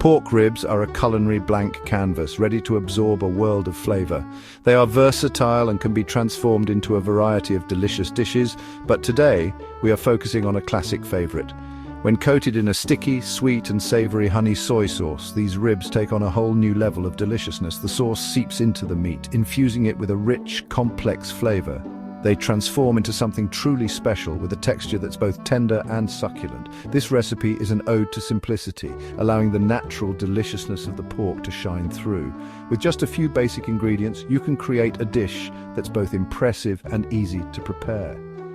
Pork ribs are a culinary blank canvas, ready to absorb a world of flavor. They are versatile and can be transformed into a variety of delicious dishes, but today we are focusing on a classic favorite. When coated in a sticky, sweet and savory honey soy sauce, these ribs take on a whole new level of deliciousness. The sauce seeps into the meat, infusing it with a rich, complex flavor. They transform into something truly special with a texture that's both tender and succulent. This recipe is an ode to simplicity, allowing the natural deliciousness of the pork to shine through. With just a few basic ingredients, you can create a dish that's both impressive and easy to prepare.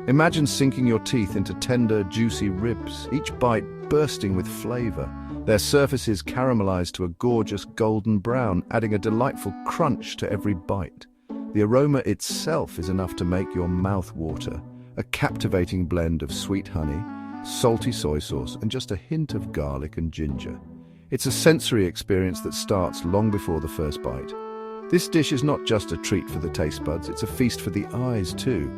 Imagine sinking your teeth into tender, juicy ribs, each bite bursting with flavor. Their surfaces caramelized to a gorgeous golden brown, adding a delightful crunch to every bite. The aroma itself is enough to make your mouth water. A captivating blend of sweet honey, salty soy sauce, and just a hint of garlic and ginger. It's a sensory experience that starts long before the first bite. This dish is not just a treat for the taste buds, it's a feast for the eyes too.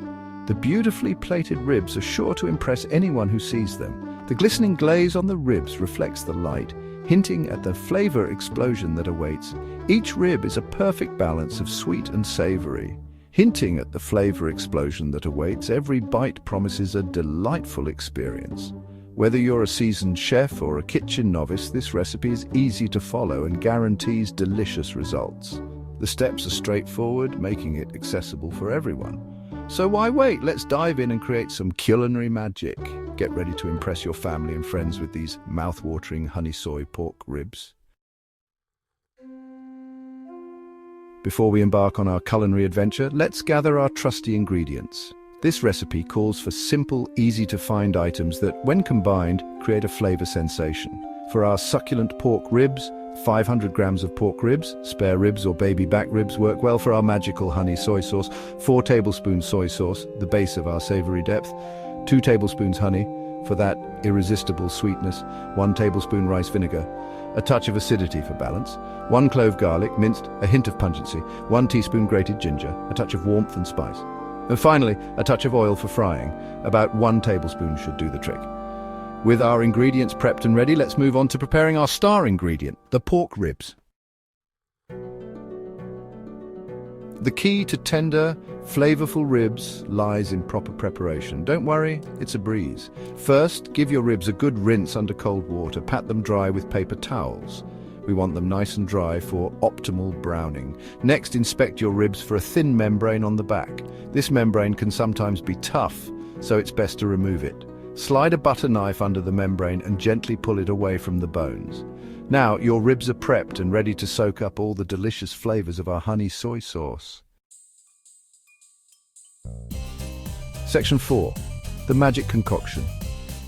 The beautifully plated ribs are sure to impress anyone who sees them. The glistening glaze on the ribs reflects the light, hinting at the flavor explosion that awaits. Each rib is a perfect balance of sweet and savory. Hinting at the flavor explosion that awaits, every bite promises a delightful experience. Whether you're a seasoned chef or a kitchen novice, this recipe is easy to follow and guarantees delicious results. The steps are straightforward, making it accessible for everyone. So why wait? Let's dive in and create some culinary magic. Get ready to impress your family and friends with these mouth-watering honey soy pork ribs. Before we embark on our culinary adventure, let's gather our trusty ingredients. This recipe calls for simple, easy-to-find items that, when combined, create a flavor sensation. For our succulent pork ribs, 500 grams of pork ribs, spare ribs or baby back ribs work well for our magical honey soy sauce, 4 tablespoons soy sauce, the base of our savory depth, 2 tablespoons honey, for that irresistible sweetness, 1 tablespoon rice vinegar, a touch of acidity for balance, 1 clove garlic, minced, a hint of pungency, 1 teaspoon grated ginger, a touch of warmth and spice. And finally, a touch of oil for frying, about 1 tablespoon should do the trick. With our ingredients prepped and ready, let's move on to preparing our star ingredient, the pork ribs. The key to tender, flavorful ribs lies in proper preparation. Don't worry, it's a breeze. First, give your ribs a good rinse under cold water. Pat them dry with paper towels. We want them nice and dry for optimal browning. Next, inspect your ribs for a thin membrane on the back. This membrane can sometimes be tough, so it's best to remove it. Slide a butter knife under the membrane and gently pull it away from the bones. Now, your ribs are prepped and ready to soak up all the delicious flavors of our honey soy sauce. Section 4. The magic concoction.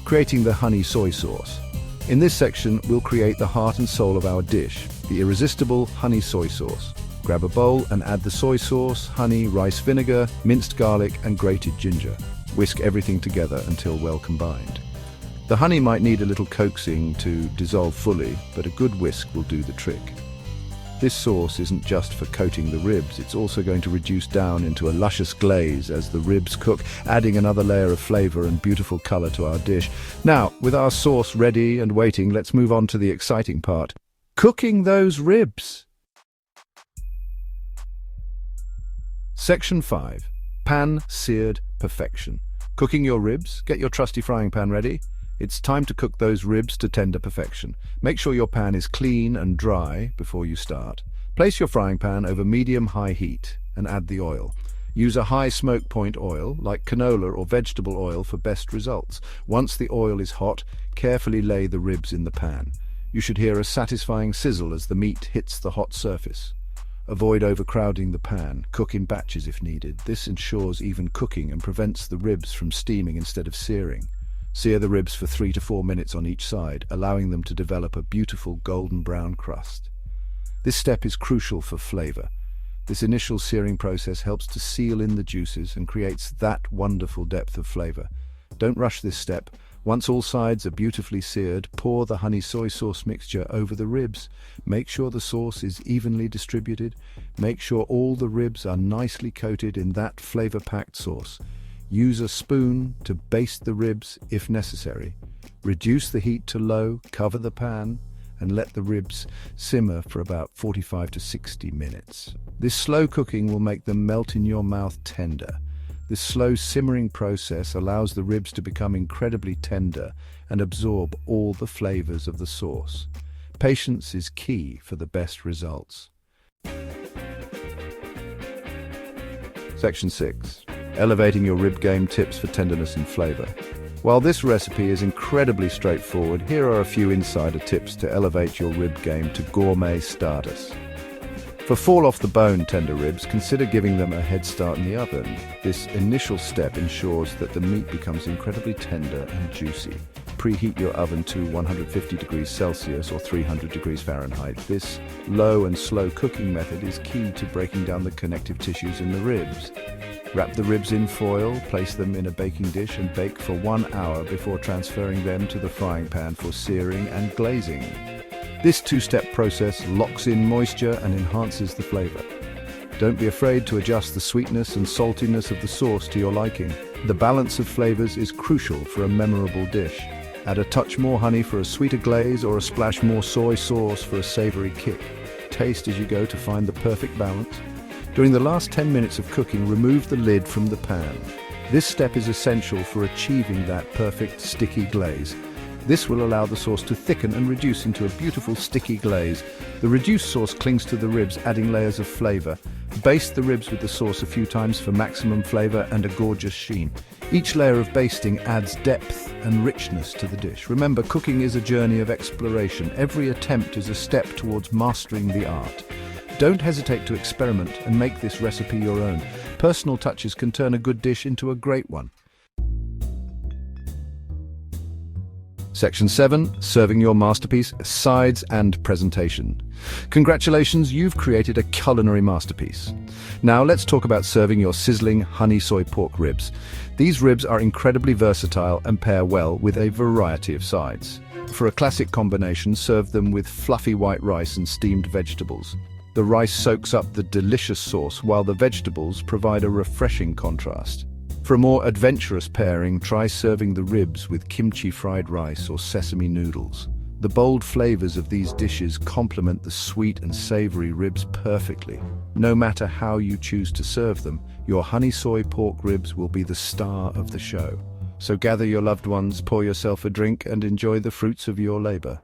Creating the honey soy sauce. In this section, we'll create the heart and soul of our dish, the irresistible honey soy sauce. Grab a bowl and add the soy sauce, honey, rice vinegar, minced garlic, and grated ginger. Whisk everything together until well combined. The honey might need a little coaxing to dissolve fully, but a good whisk will do the trick. This sauce isn't just for coating the ribs, it's also going to reduce down into a luscious glaze as the ribs cook, adding another layer of flavor and beautiful color to our dish. Now, with our sauce ready and waiting, let's move on to the exciting part. Cooking those ribs! Section 5. Pan-seared perfection. Cooking your ribs? Get your trusty frying pan ready. It's time to cook those ribs to tender perfection. Make sure your pan is clean and dry before you start. Place your frying pan over medium-high heat and add the oil. Use a high smoke point oil, like canola or vegetable oil, for best results. Once the oil is hot, carefully lay the ribs in the pan. You should hear a satisfying sizzle as the meat hits the hot surface. Avoid overcrowding the pan. Cook in batches if needed. This ensures even cooking and prevents the ribs from steaming instead of searing. Sear the ribs for 3 to 4 minutes on each side, allowing them to develop a beautiful golden brown crust. This step is crucial for flavor. This initial searing process helps to seal in the juices and creates that wonderful depth of flavor. Don't rush this step. Once all sides are beautifully seared, pour the honey soy sauce mixture over the ribs. Make sure the sauce is evenly distributed. Make sure all the ribs are nicely coated in that flavor-packed sauce. Use a spoon to baste the ribs if necessary. Reduce the heat to low, cover the pan, and let the ribs simmer for about 45 to 60 minutes. This slow cooking will make them melt in your mouth tender. This slow simmering process allows the ribs to become incredibly tender and absorb all the flavors of the sauce. Patience is key for the best results. Section 6. Elevating your rib game tips for tenderness and flavor. While this recipe is incredibly straightforward, here are a few insider tips to elevate your rib game to gourmet status. For fall-off-the-bone tender ribs, consider giving them a head start in the oven. This initial step ensures that the meat becomes incredibly tender and juicy. Preheat your oven to 150 degrees Celsius or 300 degrees Fahrenheit. This low and slow cooking method is key to breaking down the connective tissues in the ribs. Wrap the ribs in foil, place them in a baking dish and bake for 1 hour before transferring them to the frying pan for searing and glazing. This two-step process locks in moisture and enhances the flavor. Don't be afraid to adjust the sweetness and saltiness of the sauce to your liking. The balance of flavors is crucial for a memorable dish. Add a touch more honey for a sweeter glaze or a splash more soy sauce for a savory kick. Taste as you go to find the perfect balance. During the last 10 minutes of cooking, remove the lid from the pan. This step is essential for achieving that perfect sticky glaze. This will allow the sauce to thicken and reduce into a beautiful sticky glaze. The reduced sauce clings to the ribs, adding layers of flavor. Baste the ribs with the sauce a few times for maximum flavor and a gorgeous sheen. Each layer of basting adds depth and richness to the dish. Remember, cooking is a journey of exploration. Every attempt is a step towards mastering the art. Don't hesitate to experiment and make this recipe your own. Personal touches can turn a good dish into a great one. Section 7. Serving your masterpiece, sides and presentation. Congratulations, you've created a culinary masterpiece. Now let's talk about serving your sizzling honey soy pork ribs. These ribs are incredibly versatile and pair well with a variety of sides. For a classic combination, serve them with fluffy white rice and steamed vegetables. The rice soaks up the delicious sauce while the vegetables provide a refreshing contrast. For a more adventurous pairing, try serving the ribs with kimchi fried rice or sesame noodles. The bold flavors of these dishes complement the sweet and savory ribs perfectly. No matter how you choose to serve them, your honey soy pork ribs will be the star of the show. So gather your loved ones, pour yourself a drink, and enjoy the fruits of your labor.